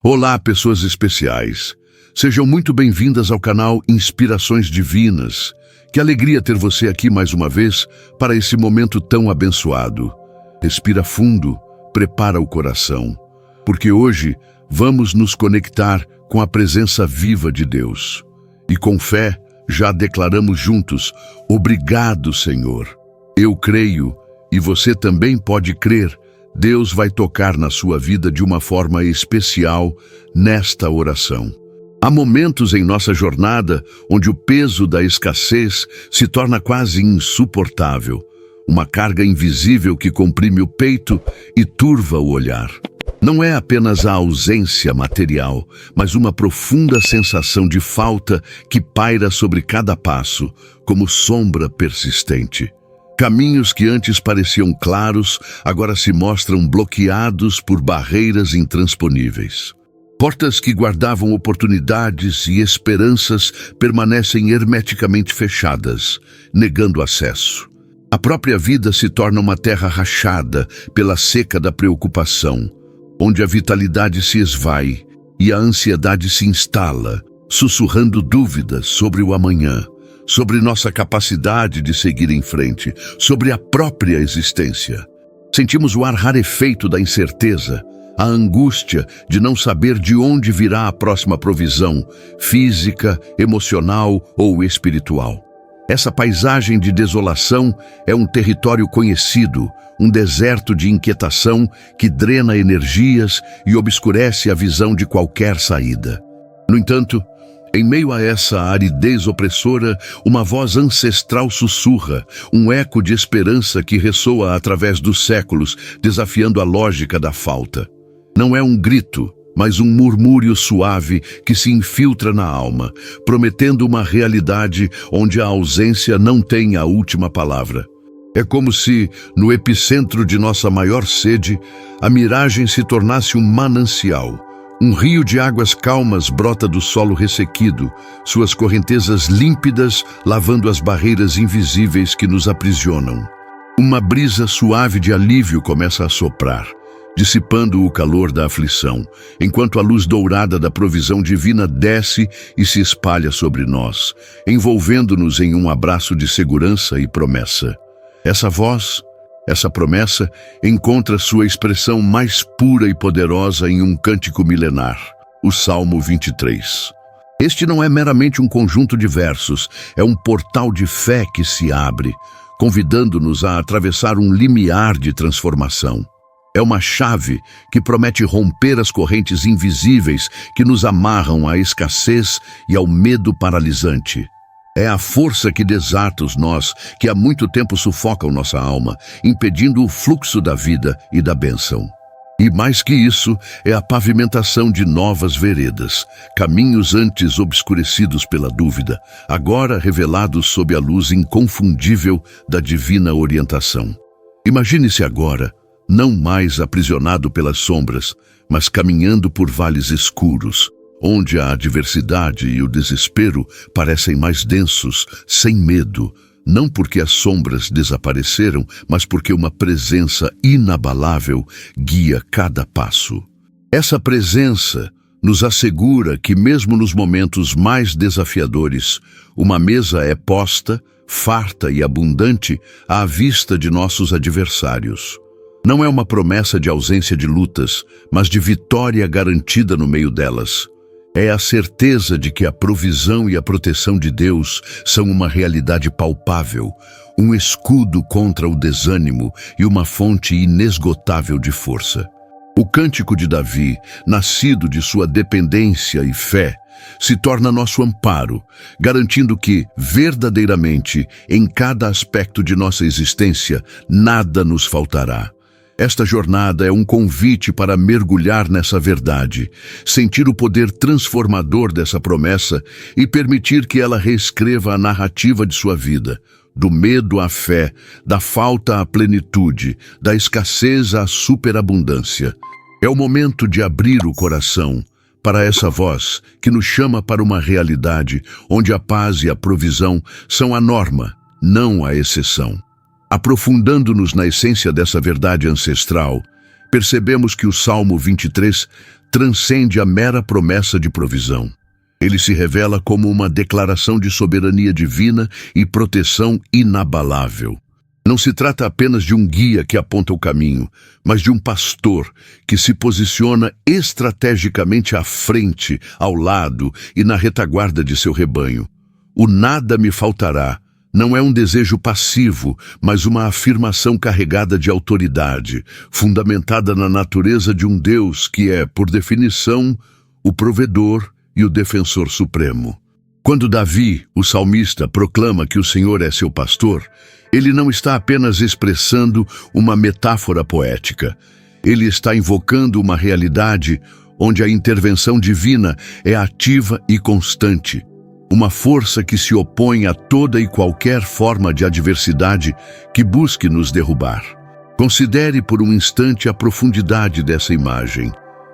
Olá, pessoas especiais. Sejam muito bem-vindas ao canal Inspirações Divinas. Que alegria ter você aqui mais uma vez para esse momento tão abençoado. Respira fundo, prepara o coração, porque hoje vamos nos conectar com a presença viva de Deus. E com fé, já declaramos juntos: obrigado, Senhor. Eu creio, e você também pode crer. Deus vai tocar na sua vida de uma forma especial nesta oração. Há momentos em nossa jornada onde o peso da escassez se torna quase insuportável, uma carga invisível que comprime o peito e turva o olhar. Não é apenas a ausência material, mas uma profunda sensação de falta que paira sobre cada passo, como sombra persistente. Caminhos que antes pareciam claros, agora se mostram bloqueados por barreiras intransponíveis. Portas que guardavam oportunidades e esperanças permanecem hermeticamente fechadas, negando acesso. A própria vida se torna uma terra rachada pela seca da preocupação, onde a vitalidade se esvai e a ansiedade se instala, sussurrando dúvidas sobre o amanhã, sobre nossa capacidade de seguir em frente, sobre a própria existência. Sentimos o ar rarefeito da incerteza, a angústia de não saber de onde virá a próxima provisão, física, emocional ou espiritual. Essa paisagem de desolação é um território conhecido, um deserto de inquietação que drena energias e obscurece a visão de qualquer saída. No entanto, em meio a essa aridez opressora, uma voz ancestral sussurra, um eco de esperança que ressoa através dos séculos, desafiando a lógica da falta. Não é um grito, mas um murmúrio suave que se infiltra na alma, prometendo uma realidade onde a ausência não tem a última palavra. É como se, no epicentro de nossa maior sede, a miragem se tornasse um manancial. Um rio de águas calmas brota do solo ressequido, suas correntezas límpidas lavando as barreiras invisíveis que nos aprisionam. Uma brisa suave de alívio começa a soprar, dissipando o calor da aflição, enquanto a luz dourada da provisão divina desce e se espalha sobre nós, envolvendo-nos em um abraço de segurança e promessa. Essa voz, essa promessa, encontra sua expressão mais pura e poderosa em um cântico milenar, o Salmo 23. Este não é meramente um conjunto de versos, é um portal de fé que se abre, convidando-nos a atravessar um limiar de transformação. É uma chave que promete romper as correntes invisíveis que nos amarram à escassez e ao medo paralisante. É a força que desata os nós que há muito tempo sufocam nossa alma, impedindo o fluxo da vida e da bênção. E mais que isso, é a pavimentação de novas veredas, caminhos antes obscurecidos pela dúvida, agora revelados sob a luz inconfundível da divina orientação. Imagine-se agora, não mais aprisionado pelas sombras, mas caminhando por vales escuros, onde a adversidade e o desespero parecem mais densos, sem medo, não porque as sombras desapareceram, mas porque uma presença inabalável guia cada passo. Essa presença nos assegura que, mesmo nos momentos mais desafiadores, uma mesa é posta, farta e abundante, à vista de nossos adversários. Não é uma promessa de ausência de lutas, mas de vitória garantida no meio delas. É a certeza de que a provisão e a proteção de Deus são uma realidade palpável, um escudo contra o desânimo e uma fonte inesgotável de força. O cântico de Davi, nascido de sua dependência e fé, se torna nosso amparo, garantindo que, verdadeiramente, em cada aspecto de nossa existência, nada nos faltará. Esta jornada é um convite para mergulhar nessa verdade, sentir o poder transformador dessa promessa e permitir que ela reescreva a narrativa de sua vida, do medo à fé, da falta à plenitude, da escassez à superabundância. É o momento de abrir o coração para essa voz que nos chama para uma realidade onde a paz e a provisão são a norma, não a exceção. Aprofundando-nos na essência dessa verdade ancestral, percebemos que o Salmo 23 transcende a mera promessa de provisão. Ele se revela como uma declaração de soberania divina e proteção inabalável. Não se trata apenas de um guia que aponta o caminho, mas de um pastor que se posiciona estrategicamente à frente, ao lado e na retaguarda de seu rebanho. O nada me faltará não é um desejo passivo, mas uma afirmação carregada de autoridade, fundamentada na natureza de um Deus que é, por definição, o provedor e o defensor supremo. Quando Davi, o salmista, proclama que o Senhor é seu pastor, ele não está apenas expressando uma metáfora poética. Ele está invocando uma realidade onde a intervenção divina é ativa e constante. Uma força que se opõe a toda e qualquer forma de adversidade que busque nos derrubar. Considere por um instante a profundidade dessa imagem.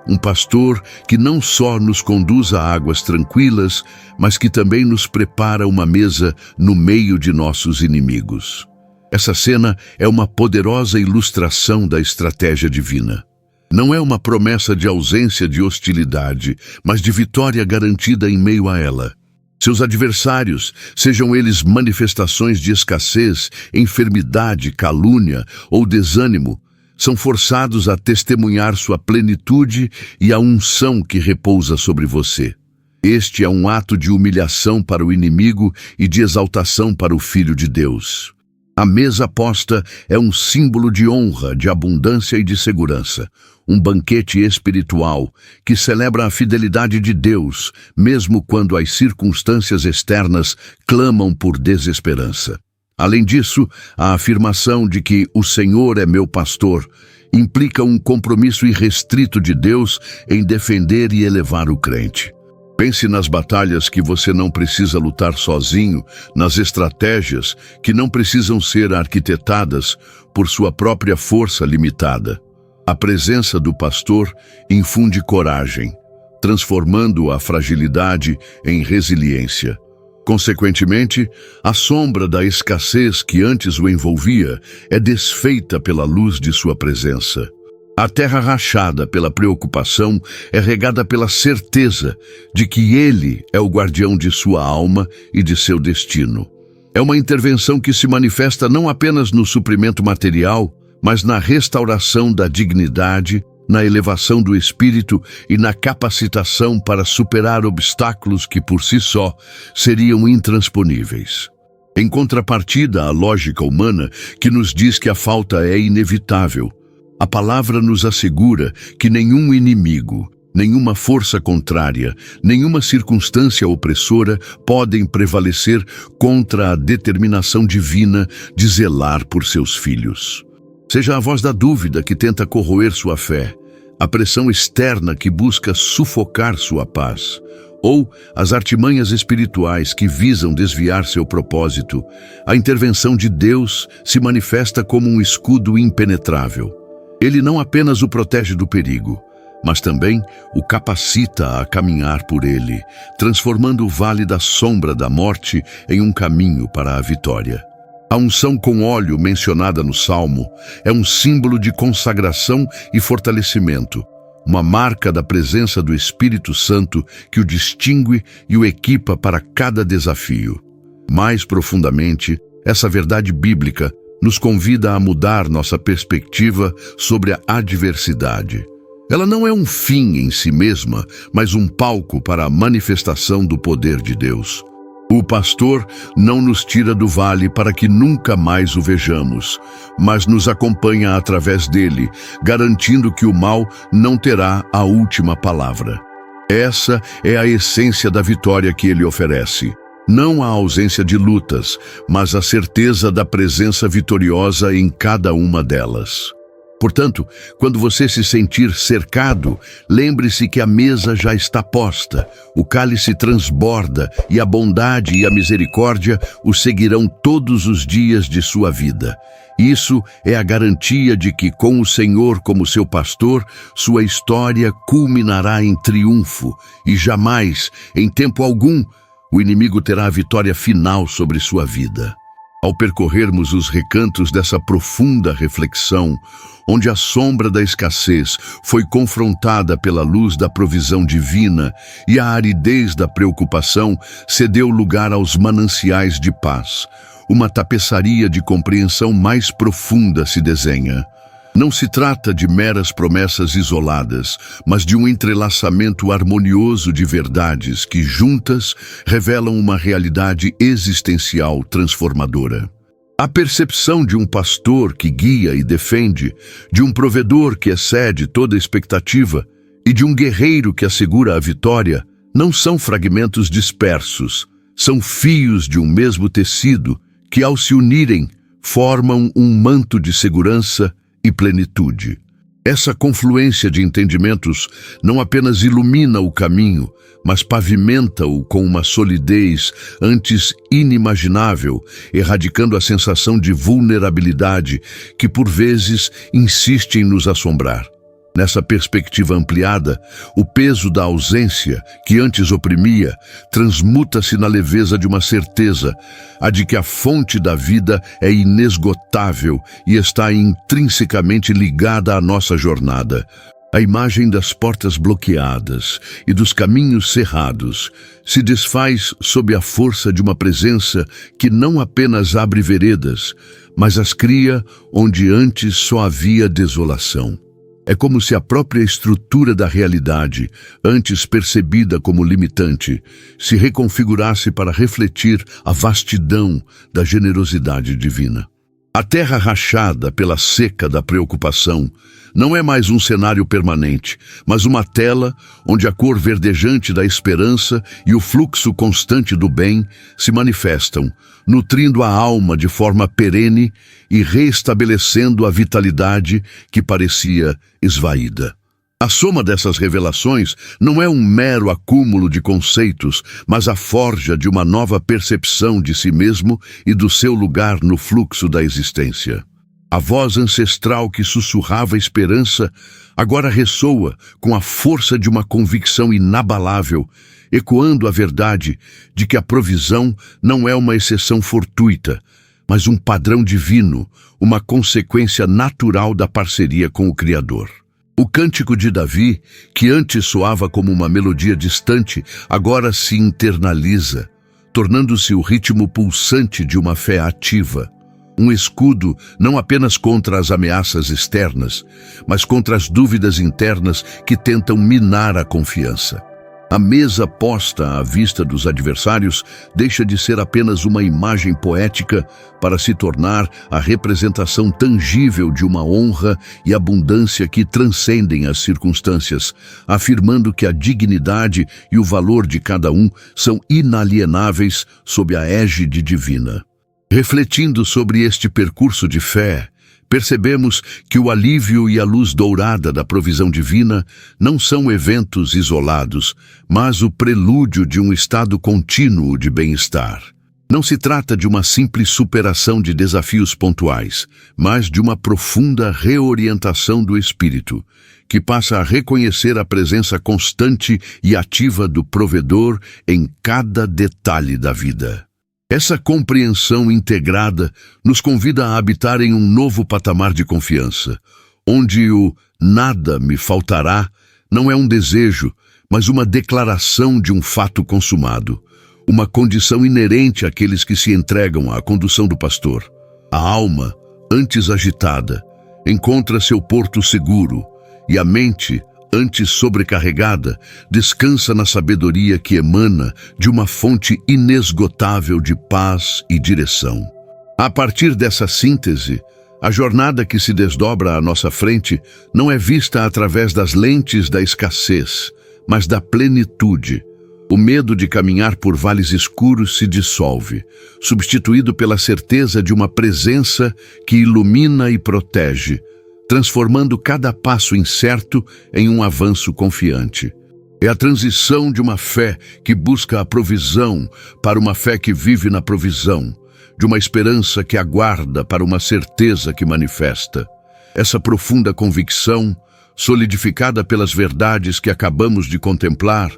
Um pastor que não só nos conduz a águas tranquilas, mas que também nos prepara uma mesa no meio de nossos inimigos. Essa cena é uma poderosa ilustração da estratégia divina. Não é uma promessa de ausência de hostilidade, mas de vitória garantida em meio a ela. Seus adversários, sejam eles manifestações de escassez, enfermidade, calúnia ou desânimo, são forçados a testemunhar sua plenitude e a unção que repousa sobre você. Este é um ato de humilhação para o inimigo e de exaltação para o Filho de Deus. A mesa posta é um símbolo de honra, de abundância e de segurança. Um banquete espiritual que celebra a fidelidade de Deus, mesmo quando as circunstâncias externas clamam por desesperança. Além disso, a afirmação de que o Senhor é meu pastor implica um compromisso irrestrito de Deus em defender e elevar o crente. Pense nas batalhas que você não precisa lutar sozinho, nas estratégias que não precisam ser arquitetadas por sua própria força limitada. A presença do pastor infunde coragem, transformando a fragilidade em resiliência. Consequentemente, a sombra da escassez que antes o envolvia é desfeita pela luz de sua presença. A terra rachada pela preocupação é regada pela certeza de que Ele é o guardião de sua alma e de seu destino. É uma intervenção que se manifesta não apenas no suprimento material, mas na restauração da dignidade, na elevação do espírito e na capacitação para superar obstáculos que por si só seriam intransponíveis. Em contrapartida à lógica humana que nos diz que a falta é inevitável, a palavra nos assegura que nenhum inimigo, nenhuma força contrária, nenhuma circunstância opressora podem prevalecer contra a determinação divina de zelar por seus filhos. Seja a voz da dúvida que tenta corroer sua fé, a pressão externa que busca sufocar sua paz, ou as artimanhas espirituais que visam desviar seu propósito, a intervenção de Deus se manifesta como um escudo impenetrável. Ele não apenas o protege do perigo, mas também o capacita a caminhar por ele, transformando o vale da sombra da morte em um caminho para a vitória. A unção com óleo mencionada no Salmo é um símbolo de consagração e fortalecimento, uma marca da presença do Espírito Santo que o distingue e o equipa para cada desafio. Mais profundamente, essa verdade bíblica nos convida a mudar nossa perspectiva sobre a adversidade. Ela não é um fim em si mesma, mas um palco para a manifestação do poder de Deus. O pastor não nos tira do vale para que nunca mais o vejamos, mas nos acompanha através dele, garantindo que o mal não terá a última palavra. Essa é a essência da vitória que ele oferece. Não a ausência de lutas, mas a certeza da presença vitoriosa em cada uma delas. Portanto, quando você se sentir cercado, lembre-se que a mesa já está posta, o cálice transborda e a bondade e a misericórdia o seguirão todos os dias de sua vida. Isso é a garantia de que, com o Senhor como seu pastor, sua história culminará em triunfo e jamais, em tempo algum, o inimigo terá a vitória final sobre sua vida. Ao percorrermos os recantos dessa profunda reflexão, onde a sombra da escassez foi confrontada pela luz da provisão divina e a aridez da preocupação cedeu lugar aos mananciais de paz, uma tapeçaria de compreensão mais profunda se desenha. Não se trata de meras promessas isoladas, mas de um entrelaçamento harmonioso de verdades que, juntas, revelam uma realidade existencial transformadora. A percepção de um pastor que guia e defende, de um provedor que excede toda expectativa e de um guerreiro que assegura a vitória, não são fragmentos dispersos, são fios de um mesmo tecido que, ao se unirem, formam um manto de segurança e plenitude. Essa confluência de entendimentos não apenas ilumina o caminho, mas pavimenta-o com uma solidez antes inimaginável, erradicando a sensação de vulnerabilidade que, por vezes, insiste em nos assombrar. Nessa perspectiva ampliada, o peso da ausência, que antes oprimia, transmuta-se na leveza de uma certeza, a de que a fonte da vida é inesgotável e está intrinsecamente ligada à nossa jornada. A imagem das portas bloqueadas e dos caminhos cerrados se desfaz sob a força de uma presença que não apenas abre veredas, mas as cria onde antes só havia desolação. É como se a própria estrutura da realidade, antes percebida como limitante, se reconfigurasse para refletir a vastidão da generosidade divina. A terra rachada pela seca da preocupação não é mais um cenário permanente, mas uma tela onde a cor verdejante da esperança e o fluxo constante do bem se manifestam, nutrindo a alma de forma perene e reestabelecendo a vitalidade que parecia esvaída. A soma dessas revelações não é um mero acúmulo de conceitos, mas a forja de uma nova percepção de si mesmo e do seu lugar no fluxo da existência. A voz ancestral que sussurrava esperança agora ressoa com a força de uma convicção inabalável, ecoando a verdade de que a provisão não é uma exceção fortuita, mas um padrão divino, uma consequência natural da parceria com o Criador. O cântico de Davi, que antes soava como uma melodia distante, agora se internaliza, tornando-se o ritmo pulsante de uma fé ativa. Um escudo não apenas contra as ameaças externas, mas contra as dúvidas internas que tentam minar a confiança. A mesa posta à vista dos adversários deixa de ser apenas uma imagem poética para se tornar a representação tangível de uma honra e abundância que transcendem as circunstâncias, afirmando que a dignidade e o valor de cada um são inalienáveis sob a égide divina. Refletindo sobre este percurso de fé, percebemos que o alívio e a luz dourada da provisão divina não são eventos isolados, mas o prelúdio de um estado contínuo de bem-estar. Não se trata de uma simples superação de desafios pontuais, mas de uma profunda reorientação do espírito, que passa a reconhecer a presença constante e ativa do provedor em cada detalhe da vida. Essa compreensão integrada nos convida a habitar em um novo patamar de confiança, onde o nada me faltará não é um desejo, mas uma declaração de um fato consumado, uma condição inerente àqueles que se entregam à condução do pastor. A alma, antes agitada, encontra seu porto seguro, e a mente, antes sobrecarregada, descansa na sabedoria que emana de uma fonte inesgotável de paz e direção. A partir dessa síntese, a jornada que se desdobra à nossa frente não é vista através das lentes da escassez, mas da plenitude. O medo de caminhar por vales escuros se dissolve, substituído pela certeza de uma presença que ilumina e protege, transformando cada passo incerto em um avanço confiante. É a transição de uma fé que busca a provisão para uma fé que vive na provisão, de uma esperança que aguarda para uma certeza que manifesta. Essa profunda convicção solidificada pelas verdades que acabamos de contemplar,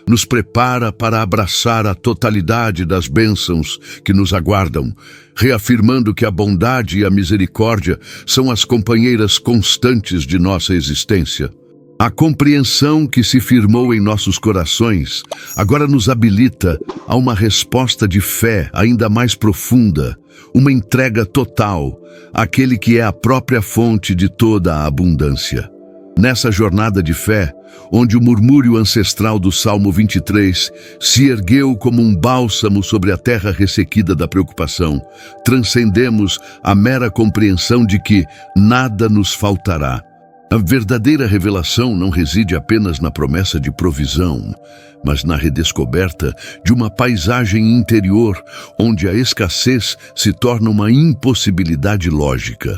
nos prepara para abraçar a totalidade das bênçãos que nos aguardam, reafirmando que a bondade e a misericórdia são as companheiras constantes de nossa existência. A compreensão que se firmou em nossos corações agora nos habilita a uma resposta de fé ainda mais profunda, uma entrega total àquele que é a própria fonte de toda a abundância. Nessa jornada de fé, onde o murmúrio ancestral do Salmo 23 se ergueu como um bálsamo sobre a terra ressequida da preocupação, transcendemos a mera compreensão de que nada nos faltará. A verdadeira revelação não reside apenas na promessa de provisão, mas na redescoberta de uma paisagem interior onde a escassez se torna uma impossibilidade lógica.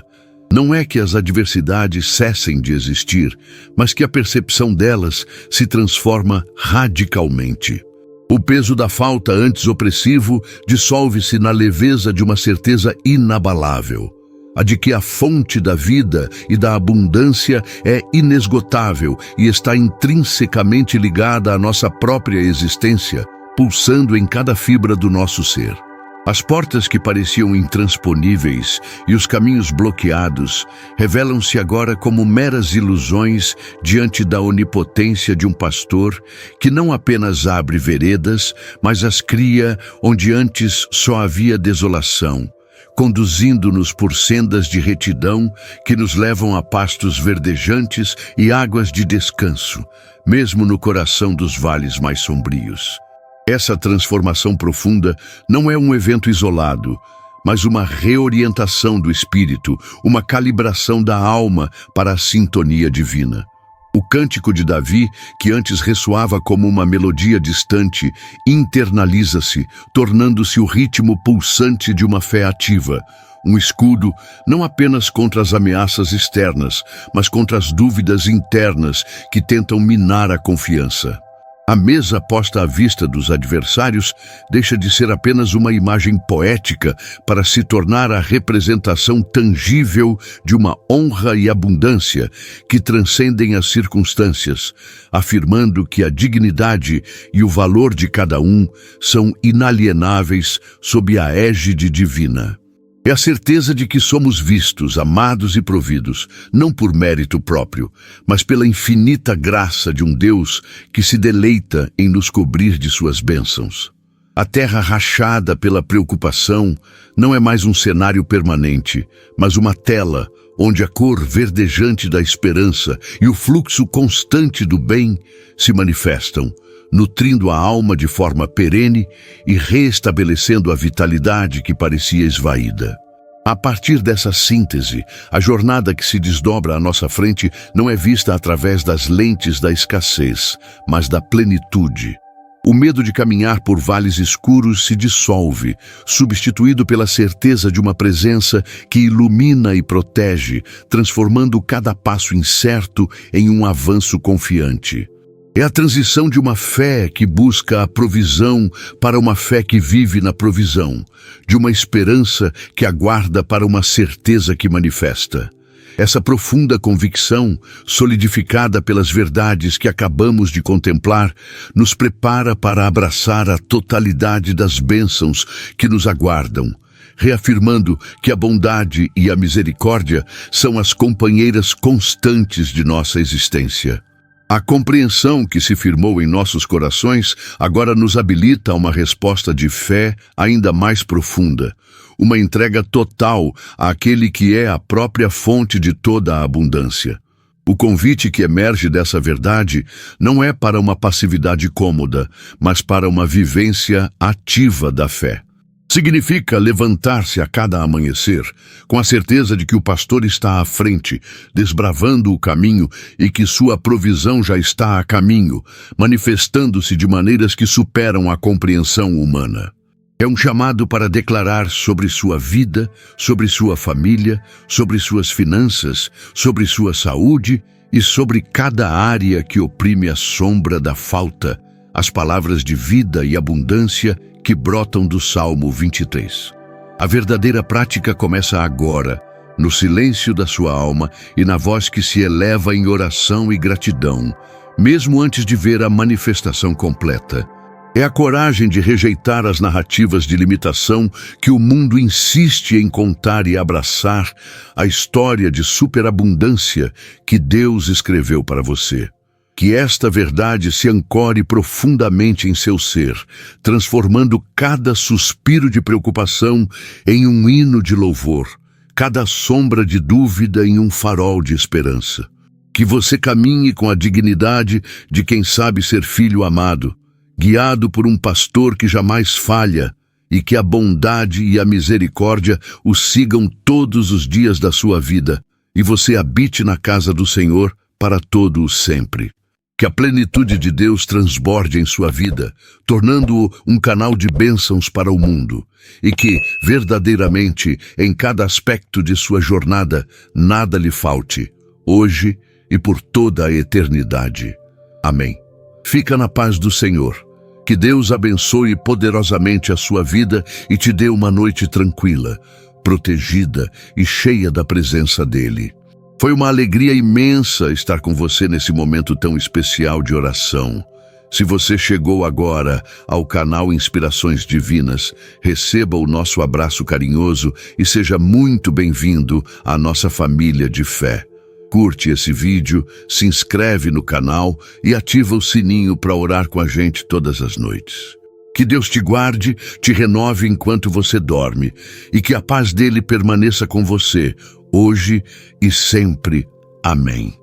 Não é que as adversidades cessem de existir, mas que a percepção delas se transforma radicalmente. O peso da falta, antes opressivo, dissolve-se na leveza de uma certeza inabalável, a de que a fonte da vida e da abundância é inesgotável e está intrinsecamente ligada à nossa própria existência, pulsando em cada fibra do nosso ser. As portas que pareciam intransponíveis e os caminhos bloqueados revelam-se agora como meras ilusões diante da onipotência de um pastor que não apenas abre veredas, mas as cria onde antes só havia desolação, conduzindo-nos por sendas de retidão que nos levam a pastos verdejantes e águas de descanso, mesmo no coração dos vales mais sombrios. Essa transformação profunda não é um evento isolado, mas uma reorientação do espírito, uma calibração da alma para a sintonia divina. O cântico de Davi, que antes ressoava como uma melodia distante, internaliza-se, tornando-se o ritmo pulsante de uma fé ativa, um escudo não apenas contra as ameaças externas, mas contra as dúvidas internas que tentam minar a confiança. A mesa posta à vista dos adversários deixa de ser apenas uma imagem poética para se tornar a representação tangível de uma honra e abundância que transcendem as circunstâncias, afirmando que a dignidade e o valor de cada um são inalienáveis sob a égide divina. É a certeza de que somos vistos, amados e providos, não por mérito próprio, mas pela infinita graça de um Deus que se deleita em nos cobrir de suas bênçãos. A terra rachada pela preocupação não é mais um cenário permanente, mas uma tela onde a cor verdejante da esperança e o fluxo constante do bem se manifestam, nutrindo a alma de forma perene e reestabelecendo a vitalidade que parecia esvaída. A partir dessa síntese, a jornada que se desdobra à nossa frente não é vista através das lentes da escassez, mas da plenitude. O medo de caminhar por vales escuros se dissolve, substituído pela certeza de uma presença que ilumina e protege, transformando cada passo incerto em um avanço confiante. É a transição de uma fé que busca a provisão para uma fé que vive na provisão, de uma esperança que aguarda para uma certeza que manifesta. Essa profunda convicção, solidificada pelas verdades que acabamos de contemplar, nos prepara para abraçar a totalidade das bênçãos que nos aguardam, reafirmando que a bondade e a misericórdia são as companheiras constantes de nossa existência. A compreensão que se firmou em nossos corações agora nos habilita a uma resposta de fé ainda mais profunda, uma entrega total àquele que é a própria fonte de toda a abundância. O convite que emerge dessa verdade não é para uma passividade cômoda, mas para uma vivência ativa da fé. Significa levantar-se a cada amanhecer, com a certeza de que o pastor está à frente, desbravando o caminho e que sua provisão já está a caminho, manifestando-se de maneiras que superam a compreensão humana. É um chamado para declarar sobre sua vida, sobre sua família, sobre suas finanças, sobre sua saúde e sobre cada área que oprime a sombra da falta, as palavras de vida e abundância que brotam do Salmo 23. A verdadeira prática começa agora, no silêncio da sua alma e na voz que se eleva em oração e gratidão, mesmo antes de ver a manifestação completa. É a coragem de rejeitar as narrativas de limitação que o mundo insiste em contar e abraçar a história de superabundância que Deus escreveu para você. Que esta verdade se ancore profundamente em seu ser, transformando cada suspiro de preocupação em um hino de louvor, cada sombra de dúvida em um farol de esperança. Que você caminhe com a dignidade de quem sabe ser filho amado, guiado por um pastor que jamais falha, e que a bondade e a misericórdia o sigam todos os dias da sua vida, e você habite na casa do Senhor para todo o sempre. Que a plenitude de Deus transborde em sua vida, tornando-o um canal de bênçãos para o mundo, e que, verdadeiramente, em cada aspecto de sua jornada, nada lhe falte, hoje e por toda a eternidade. Amém. Fica na paz do Senhor. Que Deus abençoe poderosamente a sua vida e te dê uma noite tranquila, protegida e cheia da presença dEle. Foi uma alegria imensa estar com você nesse momento tão especial de oração. Se você chegou agora ao canal Inspirações Divinas, receba o nosso abraço carinhoso e seja muito bem-vindo à nossa família de fé. Curte esse vídeo, se inscreve no canal e ativa o sininho para orar com a gente todas as noites. Que Deus te guarde, te renove enquanto você dorme e que a paz dele permaneça com você, hoje e sempre. Amém.